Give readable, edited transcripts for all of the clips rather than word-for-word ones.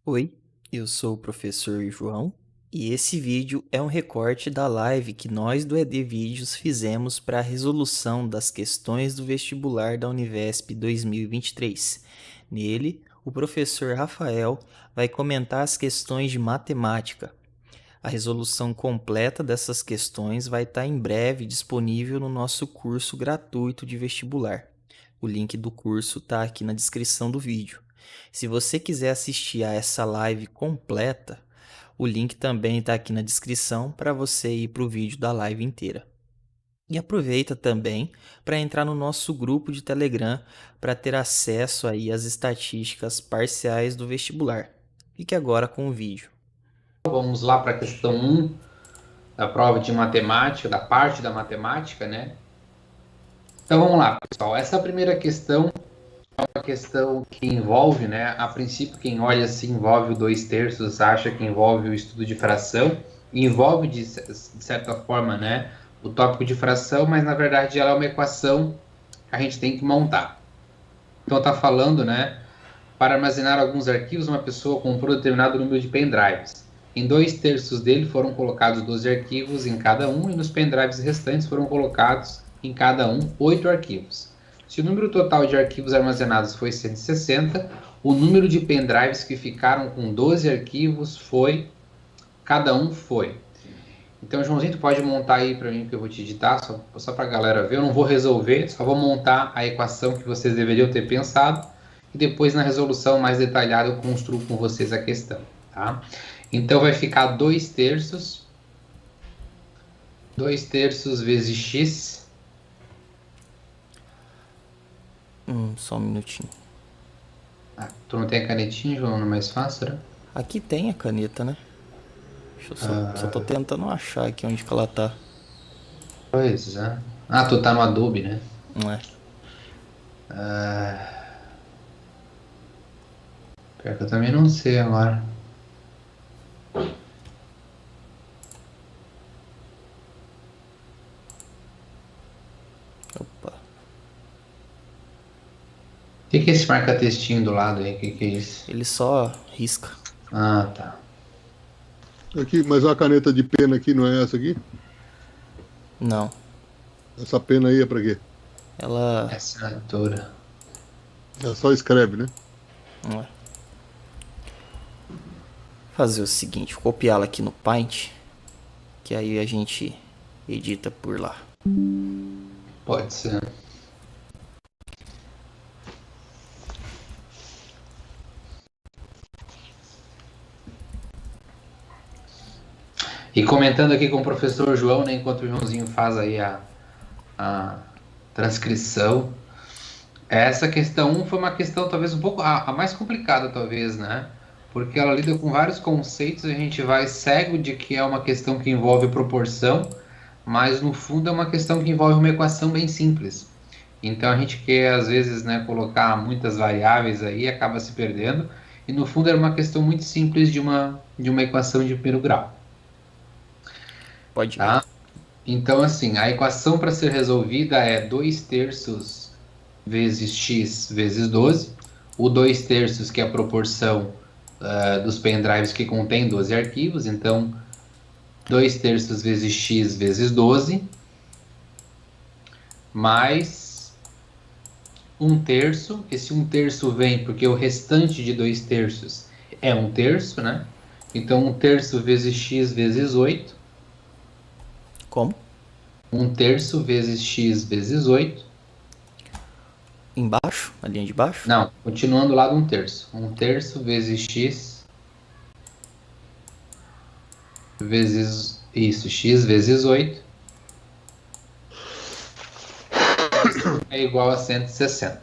Oi, eu sou o professor João e esse vídeo é um recorte da live que nós do ED Vídeos fizemos para a resolução das questões do vestibular da Univesp 2023. Nele, o professor Rafael vai comentar as questões de matemática. A resolução completa dessas questões vai estar em breve disponível no nosso curso gratuito de vestibular. O link do curso está aqui na descrição do vídeo. Se você quiser assistir a essa live completa, o link também está aqui na descrição para você ir para o vídeo da live inteira. E aproveita também para entrar no nosso grupo de Telegram para ter acesso aí às estatísticas parciais do vestibular. Fique agora com o vídeo. Vamos lá para a questão 1 da prova de matemática, da parte da matemática, né? Então vamos lá, pessoal. Essa primeira questão é uma questão que envolve, né? A princípio, quem olha se envolve o 2/3, acha que envolve o estudo de fração, envolve de certa forma, né? O tópico de fração, mas na verdade ela é uma equação que a gente tem que montar. Então está falando, né? Para armazenar alguns arquivos, uma pessoa comprou determinado número de pendrives. Em 2/3 dele foram colocados 12 arquivos em cada um, e nos pendrives restantes foram colocados em cada um 8 arquivos. Se o número total de arquivos armazenados foi 160, o número de pendrives que ficaram com 12 arquivos foi... Cada um foi. Então, Joãozinho, tu pode montar aí para mim que eu vou te digitar, só para a galera ver. Eu não vou resolver, só vou montar a equação que vocês deveriam ter pensado. E depois, na resolução mais detalhada, eu construo com vocês a questão, tá? Então, vai ficar 2/3. 2/3 vezes x. Só um minutinho. Tu não tem a canetinha, João? Não é mais fácil, né? Aqui tem a caneta, né? Deixa eu só tô tentando achar aqui onde que ela tá. Pois é. Ah, tu tá no Adobe, né? Não é? Pior que eu também não sei agora. Opa. O que é esse marca-textinho do lado aí? O que é isso? Ele só risca. Ah, tá. Aqui, mas a caneta de pena aqui não é essa aqui? Não. Essa pena aí é pra quê? Ela. É assinatura. Ela só escreve, né? Não é. Fazer o seguinte, vou copiá-la aqui no Paint, que aí a gente edita por lá. Pode ser. E comentando aqui com o professor João, né, enquanto o Joãozinho faz aí a transcrição, essa questão 1 foi uma questão talvez um pouco a mais complicada, talvez, né? Porque ela lida com vários conceitos, a gente vai cego de que é uma questão que envolve proporção, mas no fundo é uma questão que envolve uma equação bem simples. Então a gente quer, às vezes, né, colocar muitas variáveis aí e acaba se perdendo, e no fundo era uma questão muito simples de uma equação de primeiro grau. Pode ir. Tá? Então, assim, a equação para ser resolvida é 2/3 vezes x vezes 12. O 2/3, que é a proporção dos pendrives que contém 12 arquivos. Então, 2/3 vezes x vezes 12. Mais 1/3. Esse 1/3 vem porque o restante de 2/3 é 1/3, né? Então, 1/3 vezes x vezes 8. Como? 1/3 vezes x vezes 8. Embaixo? Na linha de baixo? Não, continuando lá do 1/3. 1/3 vezes x vezes... Isso, x vezes 8 é igual a 160.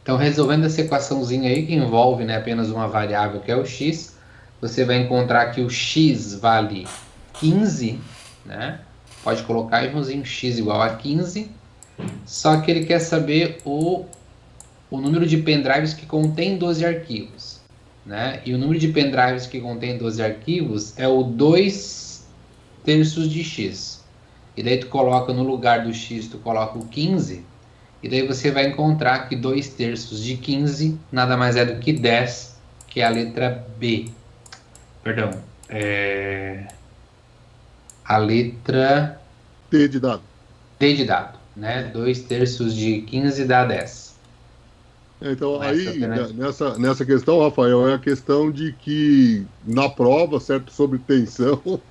Então, resolvendo essa equaçãozinha aí, que envolve, né, apenas uma variável, que é o x, você vai encontrar que o x vale 15, né? Pode colocar, irmãozinho, x igual a 15. Só que ele quer saber o número de pendrives que contém 12 arquivos, né? E o número de pendrives que contém 12 arquivos é o 2/3 de x. E daí tu coloca no lugar do x, tu coloca o 15, E daí você vai encontrar que 2/3 de 15 nada mais é do que 10, que é a letra B. Perdão. A letra T de dado. D de dado, né? 2/3 de 15 dá 10. Então, Essa aí, alternativa. nessa questão, Rafael, é a questão de que na prova, certo, sobre tensão,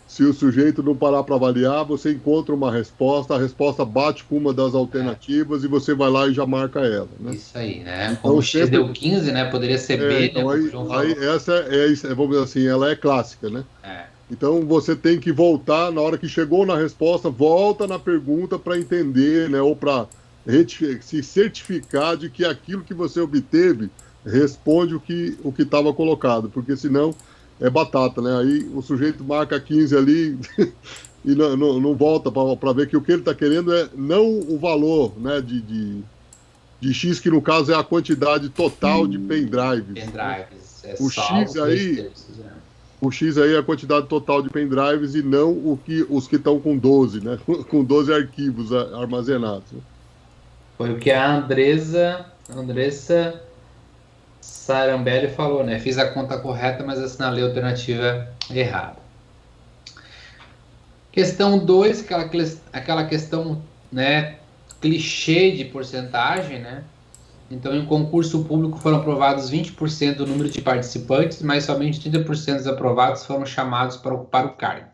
se o sujeito não parar para avaliar, você encontra uma resposta, a resposta bate com uma das alternativas e você vai lá e já marca ela, né? Isso aí, né? Como Então, o X sempre. deu 15, né? Poderia ser B, né? Então, Como o aí, João aí falou. essa vamos dizer assim, ela é clássica, né? É, Então, você tem que voltar, na hora que chegou na resposta, volta na pergunta para entender, né? Ou para se certificar de que aquilo que você obteve responde o que estava colocado, porque senão é batata, né? Aí o sujeito marca 15 ali e não volta para ver que o que ele está querendo é não o valor, né? De X, que no caso é a quantidade total de pendrives. pendrives. É O só X os dois aí terços, né? o X aí é a quantidade total de pendrives e não os que estão com 12, né? Com 12 arquivos armazenados. Foi o que a Andressa Sarambelli falou, né? Fiz a conta correta, mas assinalei a alternativa errada. Questão 2, aquela questão, né, clichê de porcentagem, né? Então, em concurso público foram aprovados 20% do número de participantes, mas somente 30% dos aprovados foram chamados para ocupar o cargo.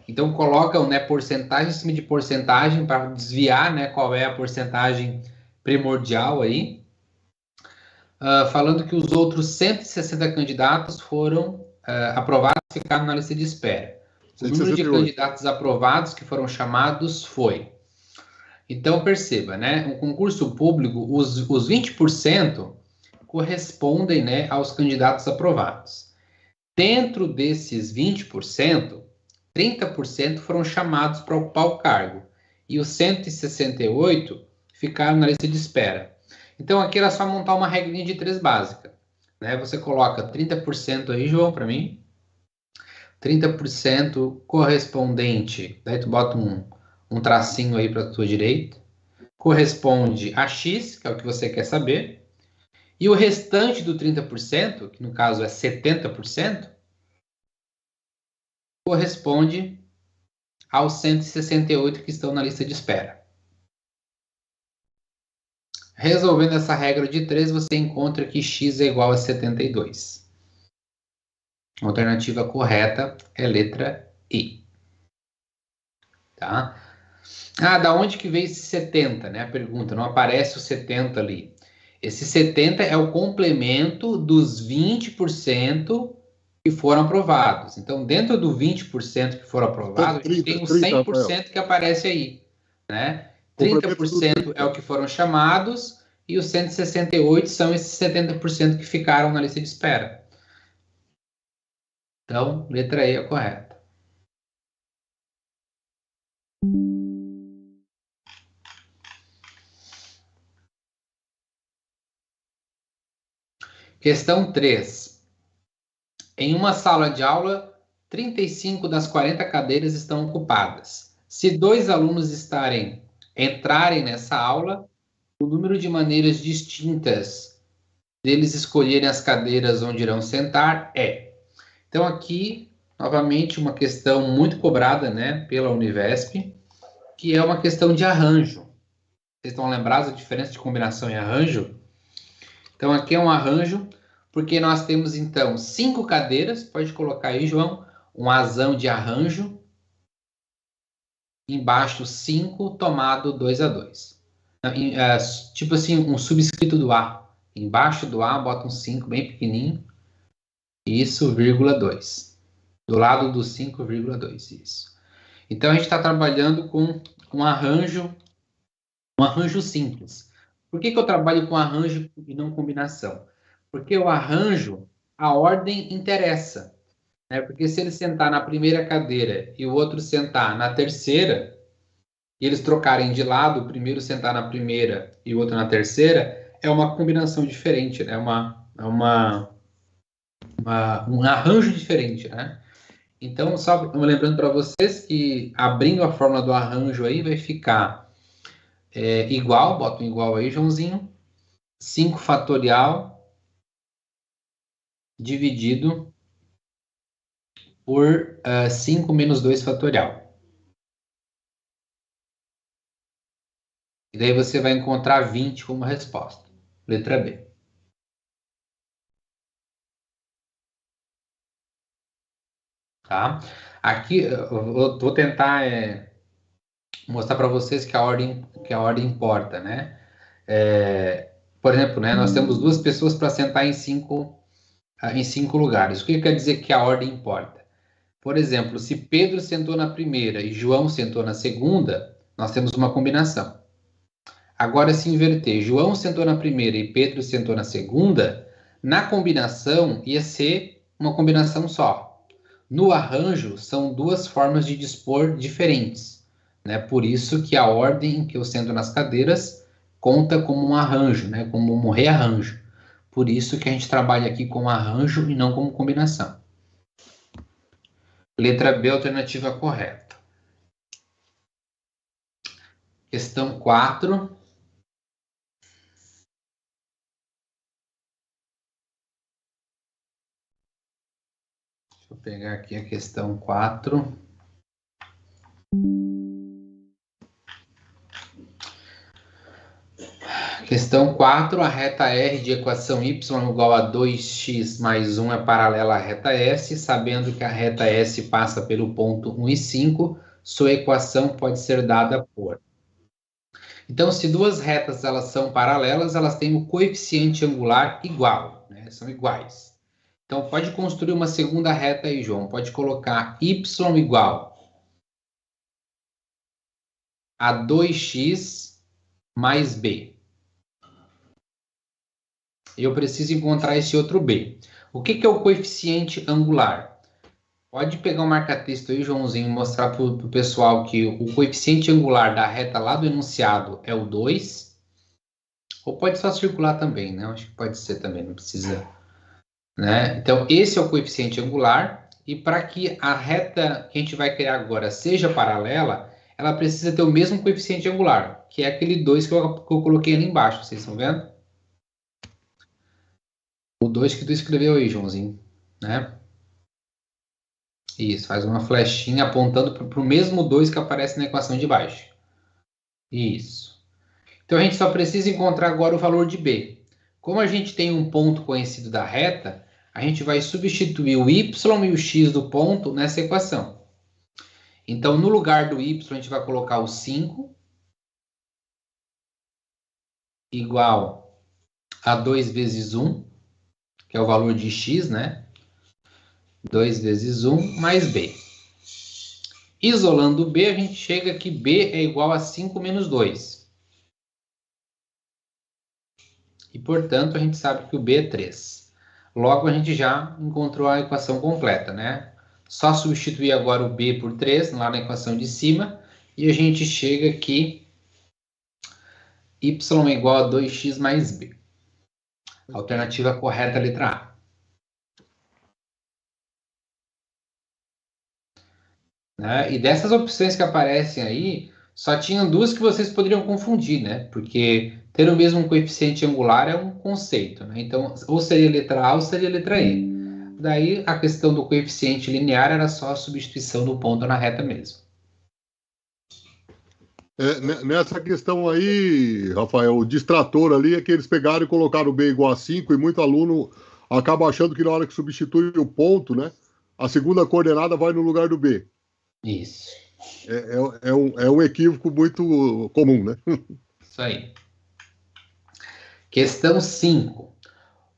Então, colocam, né, porcentagem em cima de porcentagem para desviar, né, qual é a porcentagem primordial aí. Falando que os outros 160 candidatos foram aprovados e ficaram na lista de espera. O número de 168. candidatos aprovados que foram chamados foi. Então, perceba, né? Um concurso público, os 20% correspondem, né, aos candidatos aprovados. Dentro desses 20%, 30% foram chamados para ocupar o cargo. E os 168 ficaram na lista de espera. Então, aqui era só montar uma regrinha de 3 básica. Né? Você coloca 30% aí, João, para mim. 30% correspondente. Daí tu bota um tracinho aí para a tua direita. Corresponde a X, que é o que você quer saber. E o restante do 30%, que no caso é 70%, corresponde aos 168 que estão na lista de espera. Resolvendo essa regra de 3, você encontra que x é igual a 72. A alternativa correta é letra E. Tá? Da onde que veio esse 70, né? A pergunta, não aparece o 70 ali. Esse 70 é o complemento dos 20% que foram aprovados. Então, dentro do 20% que foram aprovados, a gente tem o 100% que aparece aí, né? 30% é o que foram chamados e os 168 são esses 70% que ficaram na lista de espera. Então, letra E é a correta. Questão 3. Em uma sala de aula, 35 das 40 cadeiras estão ocupadas. Se 2 alunos entrarem nessa aula, o número de maneiras distintas deles escolherem as cadeiras onde irão sentar é. Então, aqui, novamente, uma questão muito cobrada, né, pela Univesp, que é uma questão de arranjo. Vocês estão lembrados da diferença de combinação e arranjo? Então, aqui é um arranjo, porque nós temos, então, 5 cadeiras. Pode colocar aí, João, um asão de arranjo. Embaixo, 5, tomado 2/2. Tipo assim, um subscrito do A. Embaixo do A, bota um 5 bem pequenininho. Isso, vírgula 2. Do lado do 5, vírgula 2. Isso. Então, a gente está trabalhando com um arranjo simples. Por que eu trabalho com arranjo e não combinação? Porque o arranjo, a ordem interessa. Né? Porque se ele sentar na primeira cadeira e o outro sentar na terceira, e eles trocarem de lado, o primeiro sentar na primeira e o outro na terceira, é uma combinação diferente, né? Um arranjo diferente, né? Então, só lembrando para vocês que abrindo a fórmula do arranjo aí vai ficar igual, bota um igual aí, Joãozinho. 5 fatorial dividido por 5 menos 2 fatorial. E daí você vai encontrar 20 como resposta. Letra B. Tá? Aqui eu vou tentar mostrar para vocês que a ordem importa, né? Por exemplo, né, nós temos 2 pessoas para sentar em 5 lugares. O que quer dizer que a ordem importa? Por exemplo, se Pedro sentou na primeira e João sentou na segunda, nós temos uma combinação. Agora, se inverter, João sentou na primeira e Pedro sentou na segunda, na combinação ia ser uma combinação só. No arranjo, são 2 formas de dispor diferentes, né? Por isso que a ordem em que eu sento nas cadeiras conta como um arranjo, né? Como um rearranjo. Por isso que a gente trabalha aqui com arranjo e não como combinação. Letra B, alternativa correta. Questão 4. Deixa eu pegar aqui a questão 4. Questão 4, a reta R de equação y igual a 2x mais 1 é paralela à reta S, sabendo que a reta S passa pelo ponto 1 e 5, sua equação pode ser dada por... Então, se 2 retas elas são paralelas, elas têm o coeficiente angular igual, né? São iguais. Então, pode construir uma segunda reta aí, João. Pode colocar y igual a 2x mais b. Eu preciso encontrar esse outro b. O que é o coeficiente angular? Pode pegar um marca-texto aí, Joãozinho, e mostrar para o pessoal que o coeficiente angular da reta lá do enunciado é o 2. Ou pode só circular também, né? Acho que pode ser também, não precisa... né? Então, esse é o coeficiente angular. E para que a reta que a gente vai criar agora seja paralela, ela precisa ter o mesmo coeficiente angular, que é aquele 2 que eu coloquei ali embaixo. Vocês estão vendo? O 2 que tu escreveu aí, Joãozinho, né? Isso, faz uma flechinha apontando para o mesmo 2 que aparece na equação de baixo. Isso. Então, a gente só precisa encontrar agora o valor de B. Como a gente tem um ponto conhecido da reta, a gente vai substituir o y e o x do ponto nessa equação. Então, no lugar do y, a gente vai colocar o 5 igual a 2 vezes 1, que é o valor de x, né? 2 vezes 1 mais b. Isolando b, a gente chega que b é igual a 5 menos 2. E, portanto, a gente sabe que o b é 3. Logo, a gente já encontrou a equação completa, né? Só substituir agora o b por 3, lá na equação de cima, e a gente chega que y é igual a 2x mais b. Alternativa correta, letra A. Né? E dessas opções que aparecem aí, só tinham 2 que vocês poderiam confundir, né? Porque ter o mesmo coeficiente angular é um conceito, né? Então, ou seria letra A ou seria letra E. Daí, a questão do coeficiente linear era só a substituição do ponto na reta mesmo. Nessa questão aí, Rafael, o distrator ali é que eles pegaram e colocaram o B igual a 5 e muito aluno acaba achando que na hora que substitui o ponto, né, a segunda coordenada vai no lugar do B. Isso. É um equívoco muito comum, né? Isso aí. Questão 5.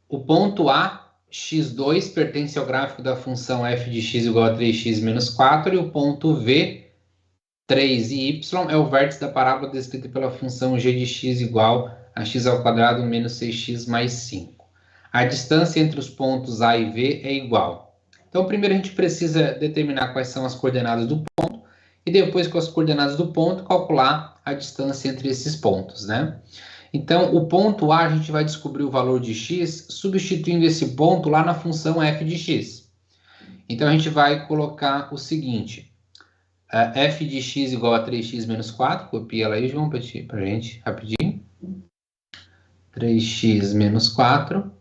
O ponto A, x2, pertence ao gráfico da função f de x igual a 3x menos 4, e o ponto V, 3 e y, é o vértice da parábola descrita pela função g de x igual a x ao quadrado menos 6x mais 5. A distância entre os pontos A e V é igual. Então, primeiro a gente precisa determinar quais são as coordenadas do ponto, e depois, com as coordenadas do ponto, calcular a distância entre esses pontos, né? Então, o ponto A, a gente vai descobrir o valor de x substituindo esse ponto lá na função f de x. Então, a gente vai colocar o seguinte. f de x igual a 3x menos 4. Copia ela aí, João, pra gente, rapidinho. 3x menos 4.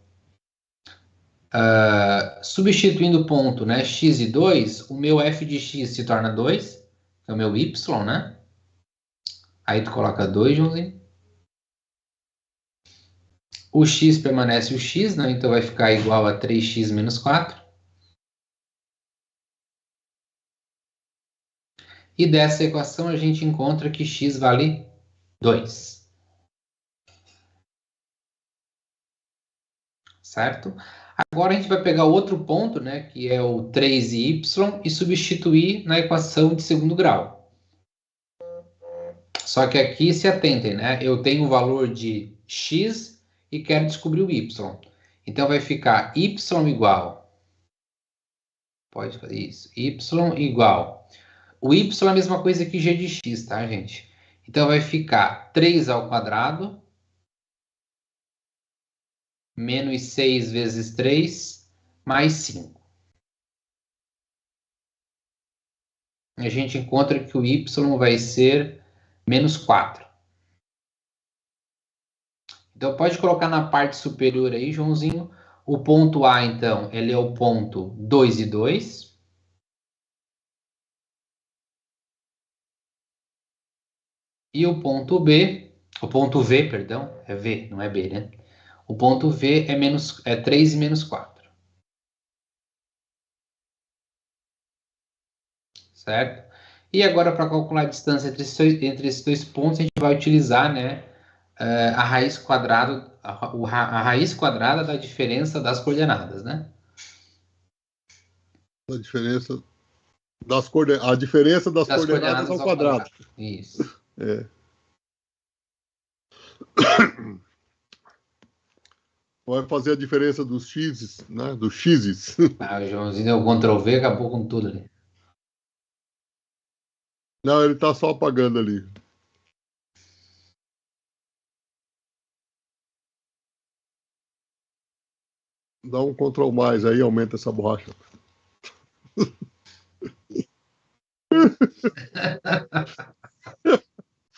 Substituindo o ponto, né, x e 2, o meu f de x se torna 2, que é o meu y, né? Aí tu coloca 2, Joãozinho. O x permanece o x, né? Então vai ficar igual a 3x menos 4. E dessa equação a gente encontra que x vale 2. Certo? Agora a gente vai pegar o outro ponto, né, que é o 3y, e substituir na equação de segundo grau. Só que aqui se atentem, né? Eu tenho o valor de x e quero descobrir o y. Então vai ficar y igual. Pode fazer isso. Y igual. O y é a mesma coisa que g de x, tá, gente? Então vai ficar 3 ao quadrado menos 6 vezes 3 mais 5. A gente encontra que o y vai ser menos 4. Então pode colocar na parte superior aí, Joãozinho. O ponto A, então, ele é o ponto 2 e 2. E o ponto V, perdão, é V, não é B, né? O ponto V é 3 e menos 4. Certo? E agora, para calcular a distância entre esses dois pontos, a gente vai utilizar, né, a raiz quadrada, a raiz quadrada da diferença das coordenadas, né? A diferença das coordenadas ao quadrado. Isso. É. Vai fazer a diferença dos x's, né? Dos x's. O Joãozinho deu Ctrl V, acabou com tudo ali. Não, ele tá só apagando ali. Dá um Ctrl mais aí, aumenta essa borracha.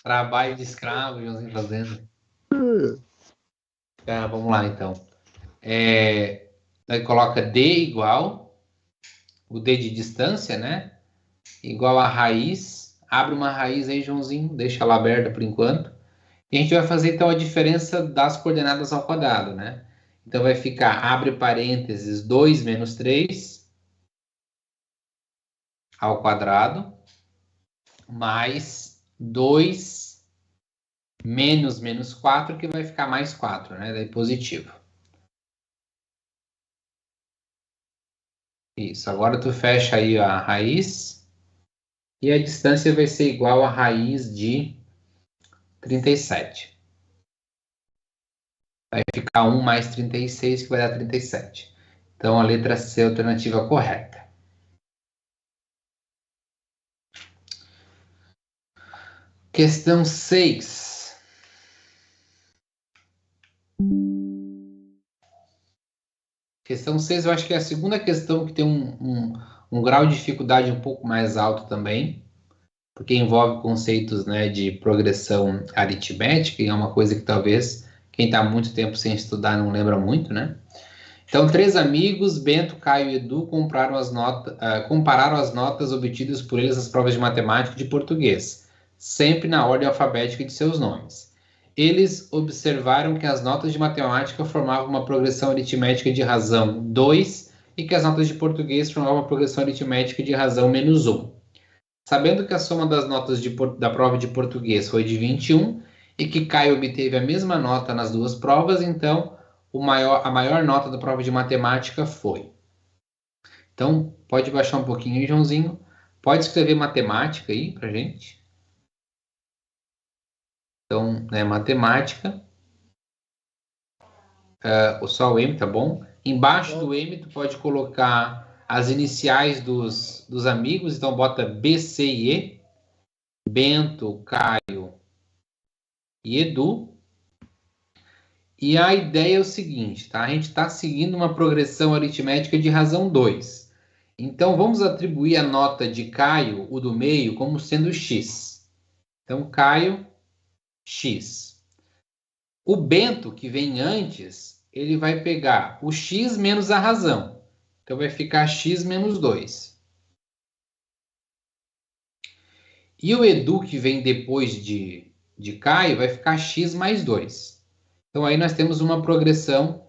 Trabalho de escravo, Joãozinho fazendo. Vamos lá, então. Aí coloca D igual, o D de distância, né? Igual a raiz. Abre uma raiz aí, Joãozinho, deixa ela aberta por enquanto. E a gente vai fazer, então, a diferença das coordenadas ao quadrado, né? Então, vai ficar, abre parênteses, 2 menos 3 ao quadrado, mais 2 menos 4, que vai ficar mais 4, né? Daí positivo. Isso, agora tu fecha aí a raiz e a distância vai ser igual a raiz de 37. Vai ficar 1 mais 36, que vai dar 37. Então, a letra C é a alternativa correta. Questão 6. Questão 6, eu acho que é a segunda questão que tem um grau de dificuldade um pouco mais alto também, porque envolve conceitos, né, de progressão aritmética, e é uma coisa que talvez quem está há muito tempo sem estudar não lembra muito, né? Então, 3 amigos, Bento, Caio e Edu, compararam as notas obtidas por eles nas provas de matemática e de português, sempre na ordem alfabética de seus nomes. Eles observaram que as notas de matemática formavam uma progressão aritmética de razão 2 e que as notas de português formavam uma progressão aritmética de razão menos 1. Sabendo que a soma das notas da prova de português foi de 21 e que Caio obteve a mesma nota nas duas provas, então a maior nota da prova de matemática foi. Então, pode baixar um pouquinho aí, Joãozinho. Pode escrever matemática aí pra gente. Então, né, matemática. Só o M, tá bom? Embaixo do M, tu pode colocar as iniciais dos amigos. Então, bota B, C e E. Bento, Caio e Edu. E a ideia é o seguinte, tá? A gente está seguindo uma progressão aritmética de razão 2. Então, vamos atribuir a nota de Caio, o do meio, como sendo x. Então, Caio, x. O Bento, que vem antes, ele vai pegar o x menos a razão. Então, vai ficar x menos 2. E o Edu, que vem depois de Caio, vai ficar x mais 2. Então, aí nós temos uma progressão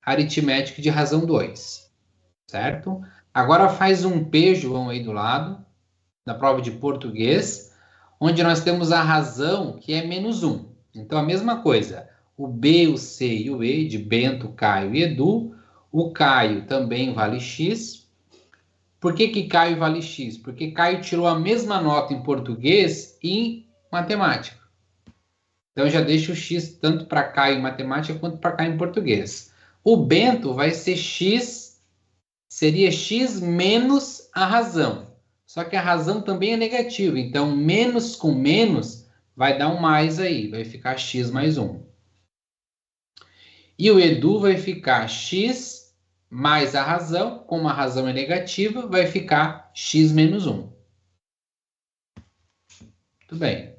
aritmética de razão 2. Certo? Agora faz um P, João, aí do lado, da prova de português, onde nós temos a razão, que é menos 1. Então, a mesma coisa. O B, o C e o E, de Bento, Caio e Edu. O Caio também vale x. Por que Caio vale x? Porque Caio tirou a mesma nota em português e em matemática. Então, já deixo o x tanto para Caio em matemática quanto para Caio em português. O Bento vai ser x, seria x menos a razão. Só que a razão também é negativa. Então, menos com menos vai dar um mais aí. Vai ficar x mais 1. E o Edu vai ficar x mais a razão. Como a razão é negativa, vai ficar x menos 1. Muito bem.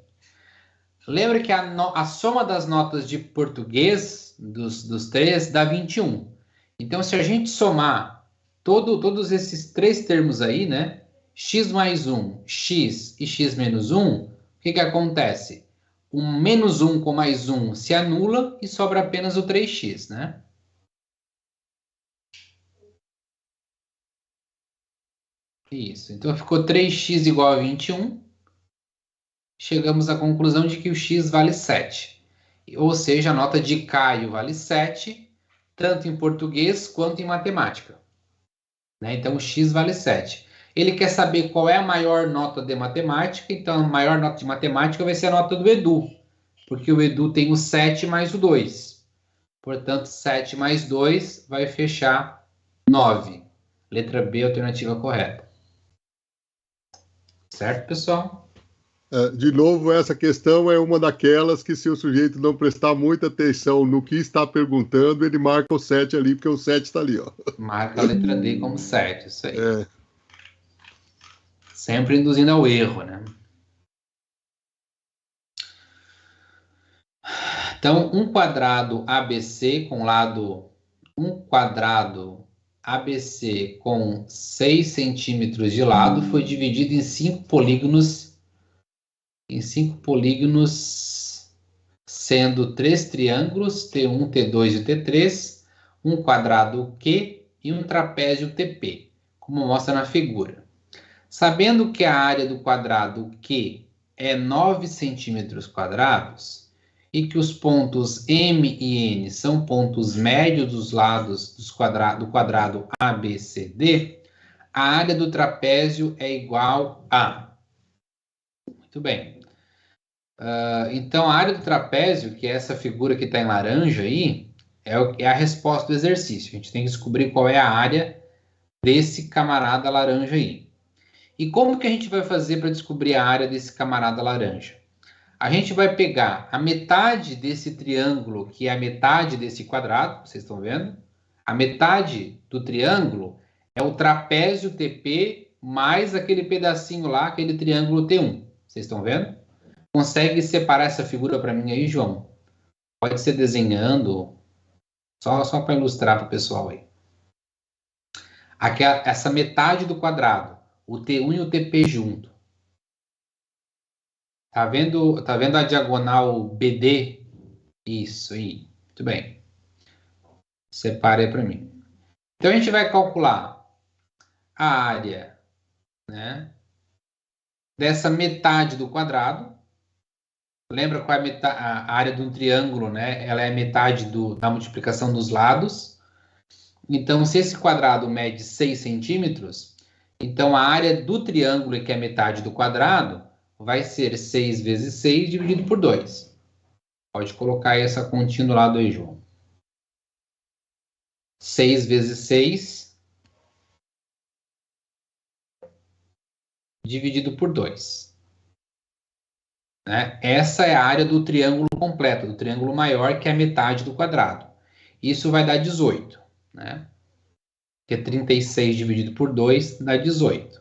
Lembra que a soma das notas de português, dos três, dá 21. Então, se a gente somar todos esses três termos aí, né? X mais 1, x e x menos 1, o que acontece? O menos 1 com mais 1 se anula e sobra apenas o 3x, né? Isso. Então, ficou 3x igual a 21. Chegamos à conclusão de que o x vale 7. Ou seja, a nota de Caio vale 7, tanto em português quanto em matemática. Né? Então, o x vale 7. Ele quer saber qual é a maior nota de matemática, então a maior nota de matemática vai ser a nota do Edu, porque o Edu tem o 7 mais o 2. Portanto, 7 mais 2 vai fechar 9. Letra B, alternativa correta. Certo, pessoal? De novo, essa questão é uma daquelas que, se o sujeito não prestar muita atenção no que está perguntando, ele marca o 7 ali, porque o 7 está ali, ó. Marca a letra D como 7, isso aí. É. Sempre induzindo ao erro, né? Então, um quadrado ABC com lado... Um quadrado ABC com 6 centímetros de lado foi dividido em 5 polígonos, sendo 3 triângulos, T1, T2 e T3, um quadrado Q e um trapézio TP, como mostra na figura. Sabendo que a área do quadrado Q é 9 centímetros quadrados e que os pontos M e N são pontos médios dos lados do quadrado ABCD, a área do trapézio é igual a... Muito bem. Então, a área do trapézio, que é essa figura que está em laranja aí, é a resposta do exercício. A gente tem que descobrir qual é a área desse camarada laranja aí. E como que a gente vai fazer para descobrir a área desse camarada laranja? A gente vai pegar a metade desse triângulo, que é a metade desse quadrado, vocês estão vendo? A metade do triângulo é o trapézio TP mais aquele pedacinho lá, aquele triângulo T1. Vocês estão vendo? Consegue separar essa figura para mim aí, João? Pode ser desenhando, só para ilustrar para o pessoal aí. Aqui, essa metade do quadrado, o T1 e o TP junto. Tá vendo a diagonal BD? Isso aí. Muito bem. Separe aí para mim. Então, a gente vai calcular a área, né, dessa metade do quadrado. Lembra qual é a área de um triângulo, né? Ela é a metade da multiplicação dos lados. Então, se esse quadrado mede 6 centímetros, então a área do triângulo, que é a metade do quadrado, vai ser 6 vezes 6 dividido por 2. Pode colocar aí essa continha do lado aí, João. 6 vezes 6 dividido por 2. Né? Essa é a área do triângulo completo, do triângulo maior, que é a metade do quadrado. Isso vai dar 18. Né? que é 36 dividido por 2 dá 18.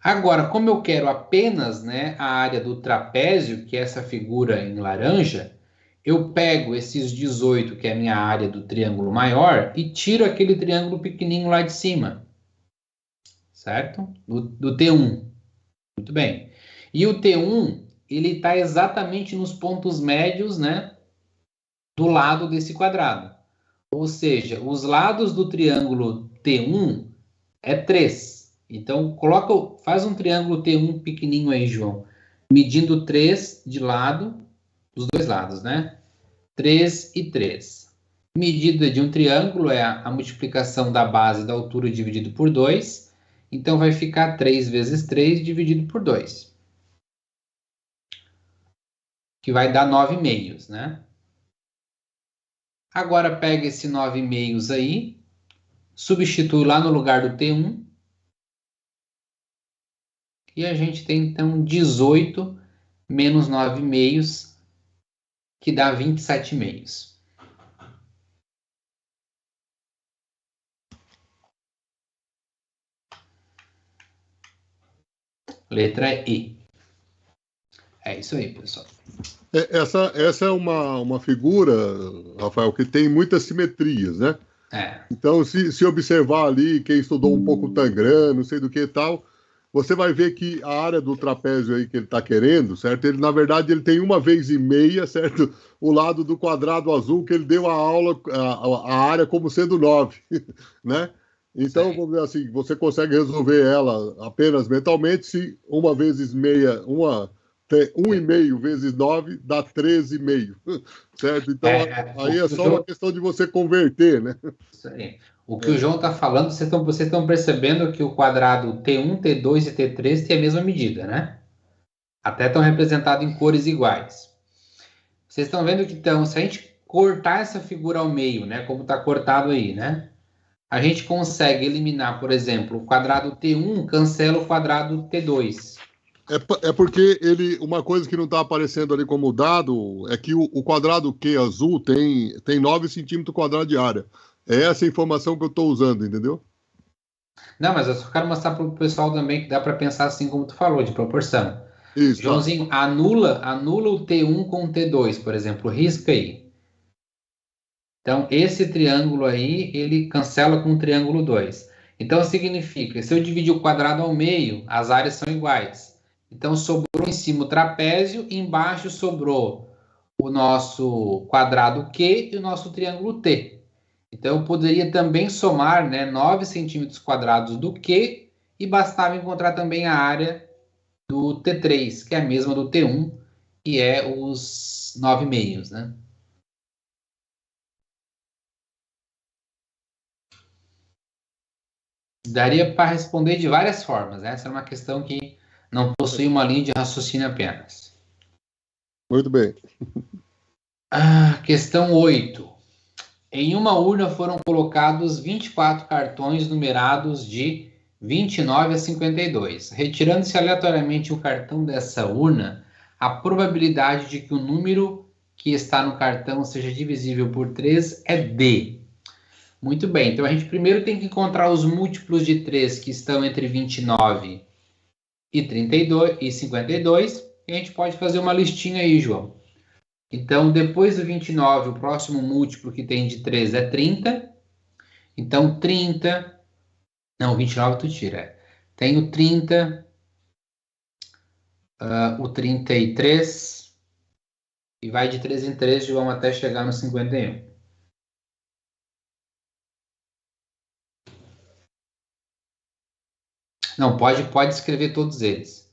Agora, como eu quero apenas, né, a área do trapézio, que é essa figura em laranja, eu pego esses 18, que é a minha área do triângulo maior, e tiro aquele triângulo pequenininho lá de cima, certo? Do T1. Muito bem. E o T1, ele está exatamente nos pontos médios, né, do lado desse quadrado. Ou seja, os lados do triângulo T1 é 3. Então, faz um triângulo T1 pequenininho aí, João, medindo 3 de lado, dos dois lados, né? 3 e 3. Medida de um triângulo é a multiplicação da base da altura dividido por 2. Então, vai ficar 3 vezes 3 dividido por 2. Que vai dar 9/2, né? Agora, pega esse 9/2 aí, substitui lá no lugar do T1. E a gente tem, então, 18 menos 9/2, que dá 27/2. Letra E. É isso aí, pessoal. Essa é uma figura, Rafael, que tem muitas simetrias, né? Então, se observar ali, quem estudou um pouco Tangram, não sei do que e tal, você vai ver que a área do trapézio aí que ele está querendo, certo? Ele, na verdade, ele tem 1,5, certo? O lado do quadrado azul que ele deu a aula, a área como sendo 9, né? Então, vamos dizer assim, você consegue resolver ela apenas mentalmente se 1 vezes meia, 1,5 vezes 9 dá 13,5, certo? Então, aí é só uma questão de você converter, né? Isso aí. O que o João está falando, vocês estão percebendo que o quadrado T1, T2 e T3 tem a mesma medida, né? Até estão representados em cores iguais. Vocês estão vendo que, então, se a gente cortar essa figura ao meio, né? Como está cortado aí, né? A gente consegue eliminar, por exemplo, o quadrado T1 cancela o quadrado T2. É porque uma coisa que não está aparecendo ali como dado é que o quadrado Q azul tem 9 centímetros quadrados de área. É essa informação que eu estou usando, entendeu? Não, mas eu só quero mostrar para o pessoal também que dá para pensar assim como tu falou, de proporção. Isso, Joãozinho, anula o T1 com o T2, por exemplo, risca aí. Então, esse triângulo aí, ele cancela com o triângulo 2. Então, significa, se eu dividir o quadrado ao meio, as áreas são iguais. Então, sobrou em cima o trapézio, e embaixo sobrou o nosso quadrado Q e o nosso triângulo T. Então, eu poderia também somar, né, 9 centímetros quadrados do Q e bastava encontrar também a área do T3, que é a mesma do T1, que é os 9/2, né? Daria para responder de várias formas. Essa é uma questão que não possui uma linha de raciocínio apenas. Muito bem. Questão 8. Em uma urna foram colocados 24 cartões numerados de 29 a 52. Retirando-se aleatoriamente o cartão dessa urna, a probabilidade de que o número que está no cartão seja divisível por 3 é D. Muito bem, então a gente primeiro tem que encontrar os múltiplos de 3 que estão entre 29 e 32 e 52, e a gente pode fazer uma listinha aí, João. Então, depois do 29, o próximo múltiplo que tem de 3 é 30. Então, 30... Não, 29 tu tira. Tem o 30, o 33, e vai de 3 em 3, João, até chegar no 51. Não, pode escrever todos eles.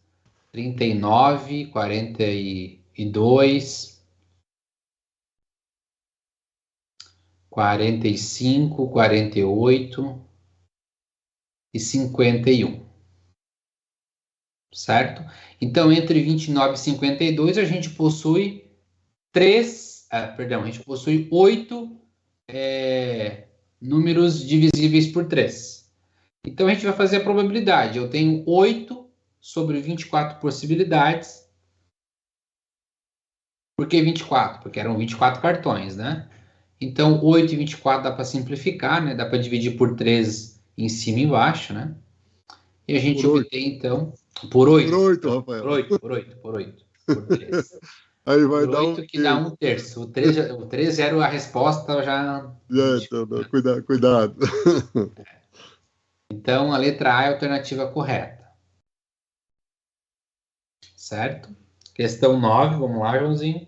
39, 42, 45, 48 e 51. Certo? Então, entre 29 e 52, a gente possui 8 números divisíveis por 3. Então, a gente vai fazer a probabilidade. Eu tenho 8 sobre 24 possibilidades. Por que 24? Porque eram 24 cartões, né? Então, 8 e 24 dá para simplificar, né? Dá para dividir por 3 em cima e embaixo, né? E a gente Por 8. obtém, então, por 8. Por 8, Rafael. Por 8. Por 3. Aí vai Por dar 8 um que dá quê? 1/3. O 3 era a resposta já. Então, cuidado. Então, a letra A é a alternativa correta. Certo? Questão 9, vamos lá, Joãozinho.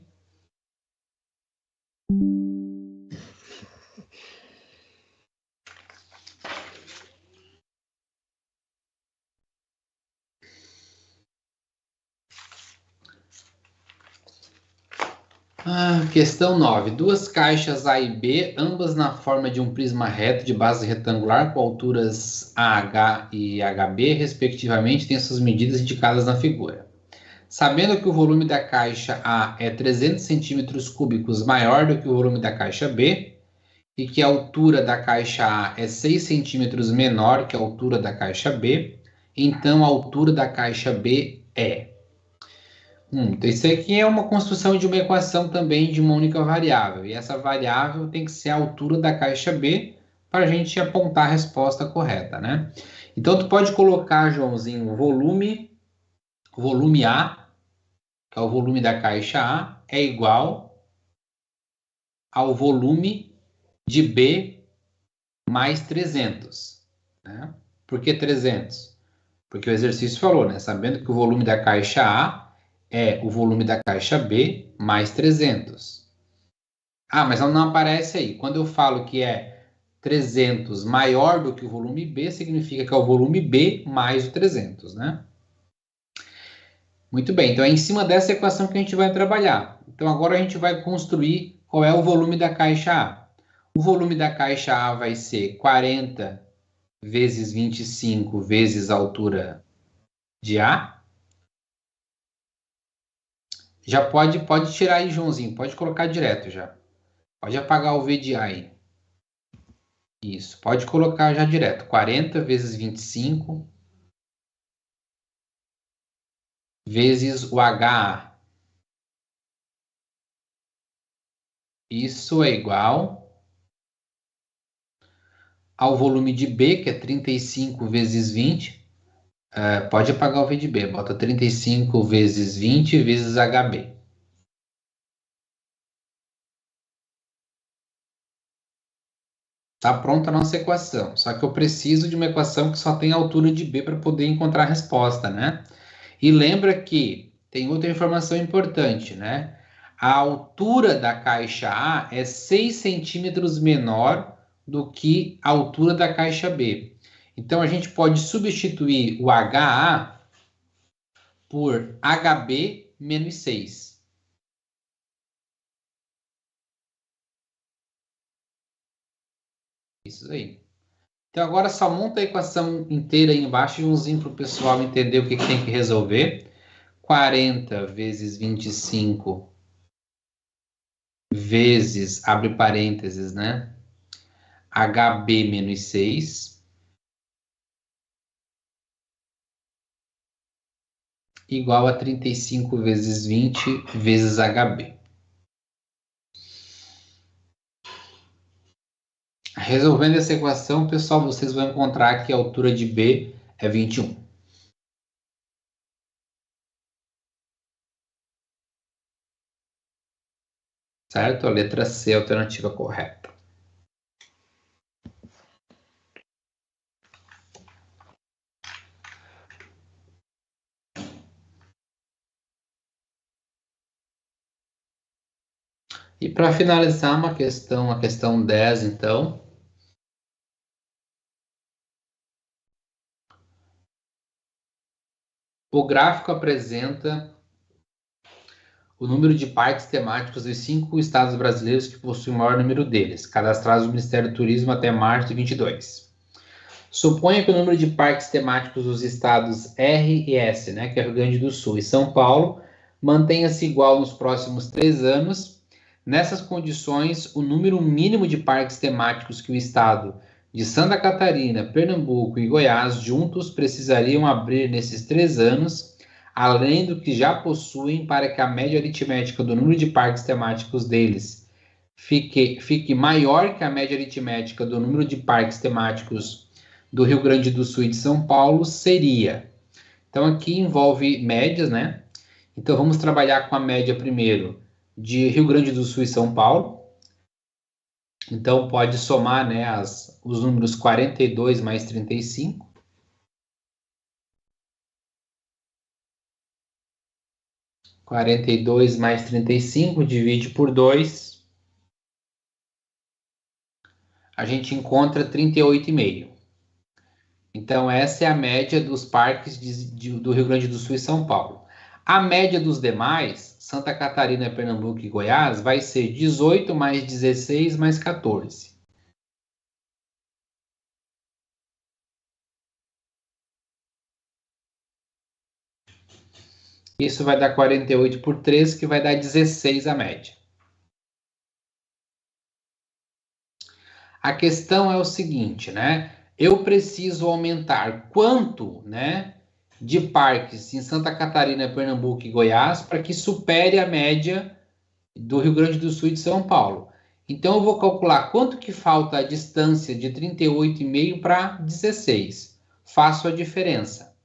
Questão 9. Duas caixas A e B, ambas na forma de um prisma reto de base retangular com alturas AH e HB, respectivamente, têm suas medidas indicadas na figura. Sabendo que o volume da caixa A é 300 centímetros cúbicos maior do que o volume da caixa B, e que a altura da caixa A é 6 centímetros menor que a altura da caixa B, então a altura da caixa B é... Então isso aqui é uma construção de uma equação também de uma única variável, e essa variável tem que ser a altura da caixa B para a gente apontar a resposta correta, né? Então tu pode colocar, Joãozinho, o volume A, que é o volume da caixa A, é igual ao volume de B mais 300. Né? Por que 300? Porque o exercício falou, né? Sabendo que o volume da caixa A é o volume da caixa B mais 300. Mas não aparece aí. Quando eu falo que é 300 maior do que o volume B, significa que é o volume B mais o 300, né? Muito bem, então é em cima dessa equação que a gente vai trabalhar. Então agora a gente vai construir qual é o volume da caixa A. O volume da caixa A vai ser 40 vezes 25 vezes a altura de A. Já pode tirar aí, Joãozinho. Pode colocar direto já. Pode apagar o V de A aí. Isso. Pode colocar já direto. 40 vezes 25 vezes o HA. Isso é igual ao volume de B, que é 35 vezes 20. Pode apagar o V de B. Bota 35 vezes 20 vezes HB. Está pronta a nossa equação. Só que eu preciso de uma equação que só tem a altura de B para poder encontrar a resposta, né? E lembra que tem outra informação importante, né? A altura da caixa A é 6 centímetros menor do que a altura da caixa B. Então, a gente pode substituir o HA por HB menos 6. Isso aí. Então, agora só monta a equação inteira aí embaixo, Joãozinho, para o pessoal entender o que tem que resolver. 40 vezes 25 vezes, abre parênteses, né? HB menos 6 igual a 35 vezes 20 vezes HB. Resolvendo essa equação, pessoal, vocês vão encontrar que a altura de B é 21. Certo? A letra C é a alternativa correta. E para finalizar a questão 10, então. O gráfico apresenta o número de parques temáticos dos 5 estados brasileiros que possuem o maior número deles, cadastrados no Ministério do Turismo até março de 22. Suponha que o número de parques temáticos dos estados R e S, né, que é Rio Grande do Sul e São Paulo, mantenha-se igual nos próximos 3 anos. Nessas condições, o número mínimo de parques temáticos que o estado de Santa Catarina, Pernambuco e Goiás juntos precisariam abrir nesses 3 anos, além do que já possuem, para que a média aritmética do número de parques temáticos deles fique maior que a média aritmética do número de parques temáticos do Rio Grande do Sul e de São Paulo seria. Então, aqui envolve médias, né? Então, vamos trabalhar com a média primeiro de Rio Grande do Sul e São Paulo. Então, pode somar, né, os números 42 mais 35. 42 mais 35, divide por 2. A gente encontra 38,5. Então, essa é a média dos parques do Rio Grande do Sul e São Paulo. A média dos demais, Santa Catarina, Pernambuco e Goiás, vai ser 18 mais 16 mais 14. Isso vai dar 48 por 3, que vai dar 16 a média. A questão é o seguinte, né? Eu preciso aumentar quanto, né, de parques em Santa Catarina, Pernambuco e Goiás para que supere a média do Rio Grande do Sul e de São Paulo. Então, eu vou calcular quanto que falta a distância de 38,5 para 16. Faço a diferença.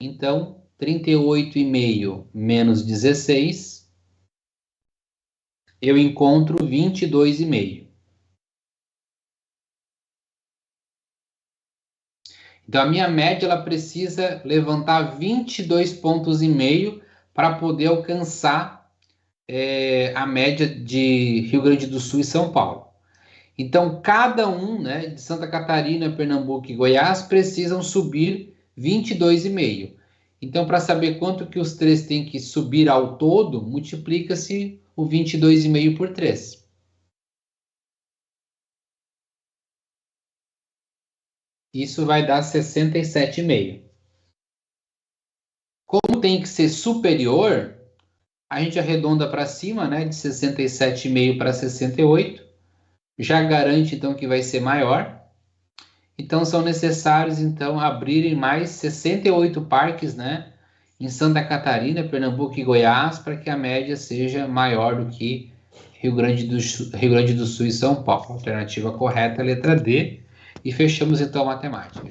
Então, 38,5 menos 16, eu encontro 22,5. Então, a minha média ela precisa levantar 22,5 pontos para poder alcançar a média de Rio Grande do Sul e São Paulo. Então, cada um, né, de Santa Catarina, Pernambuco e Goiás precisam subir 22,5. Então, para saber quanto que os três têm que subir ao todo, multiplica-se o 22,5 por 3. Isso vai dar 67,5. Como tem que ser superior, a gente arredonda para cima, né, de 67,5 para 68. Já garante, então, que vai ser maior. Então, são necessários, então, abrirem mais 68 parques, né, em Santa Catarina, Pernambuco e Goiás, para que a média seja maior do que Rio Grande do Sul e São Paulo. A alternativa correta é a letra D. E fechamos, então, a matemática.